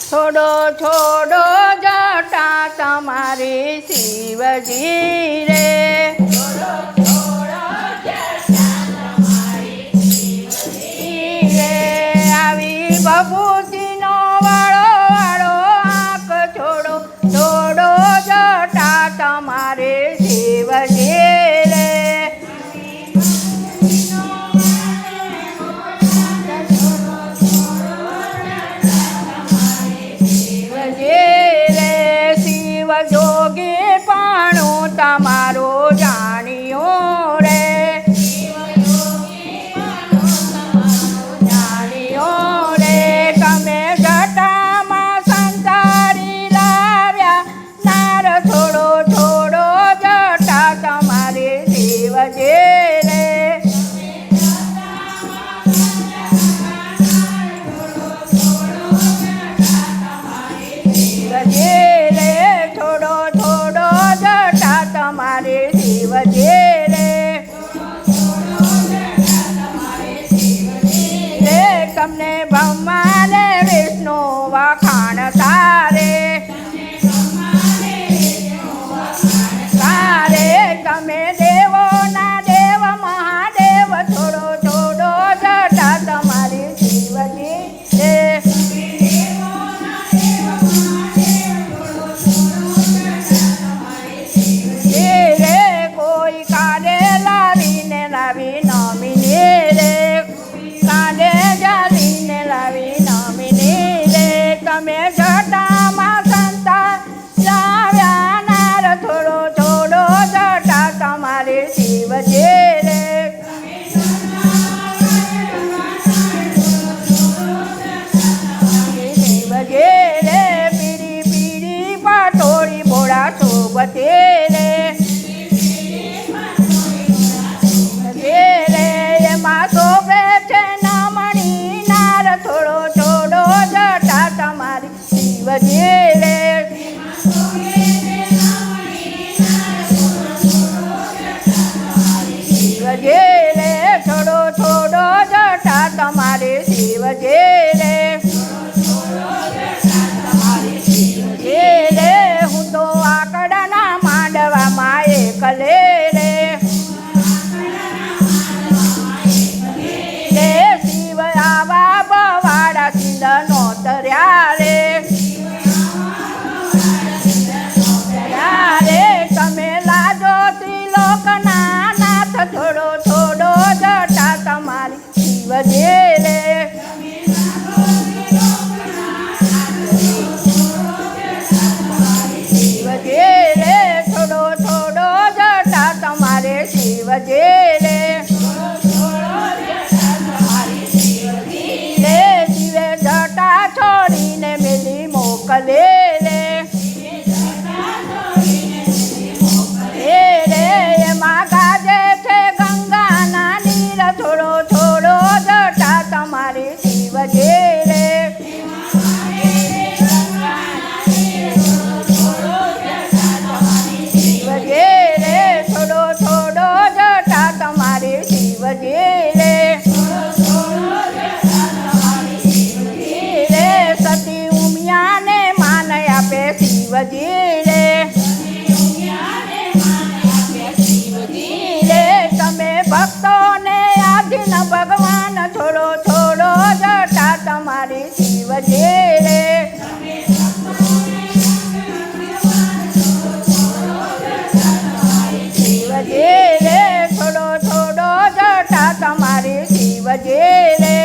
છોડો છોડો જટા તમારી શિવજી રે, આવી ભભૂતિનો વાળો વાળો આંખ છોડો છોડો જટા તમારે શિવજી રે, જોગી પાણું તમારું જાણ્યું રે, જાણ્યું રે, તમે જટામાં સંતારી લાવ્યા નાર છોડો છોડો જટા તમારી શિવજી રે, તમારે શિવજી રે, તમને બ્રહ્મા ને વિષ્ણુ વખાણ તારે, તારે તમે દેવો ના દેવ મહાદેવ છોડો છોડો જટા તમારી શિવજી રે, લાવી નમીને રે, કાલે જાલીને લાવી નમીને રે, તમે જટામાં સંતા લાવ્યા નાર થોડો થોડો જટા તમારે શિવજી રે, શિવજી રે, પીડી પીડી પાટોળી ભોળા શોભતે રે, શોભે છે નમણી નાર થોડો થોડો જટા તમારી શિવજી રે, શિવજી રે, થોડો થોડો જટા તમારી શિવજી રે, શિવજી રે, હું તો આકડાના માંડવામાં એકલે રે, આવા બવાડા સિંધનો તર્યા રે, તમે લાજો ત્રિલોકના નાથ થોડો થોડો જટા તમારી શિવજી રે, શિવજી રે, થોડો થોડો જટા તમારે શિવજી રે, જટા છોડીને મેલી મોકલે રે, રે એમાં ગાજે છે ગંગાના નીર થોડો થોડો જટા તમારી શિવજી રે, શિવજી રે, થોડો થોડો જટા તમારી શિવજી રે, સતી ઉમિયાને માન આપે શિવજી રે, તમે ભક્તોને આધીન ભગવાન છોડો છોડો જટા તમારી શિવજી રે, શિવજી રે, છોડો છોડો જટા તમારી શિવજી રે,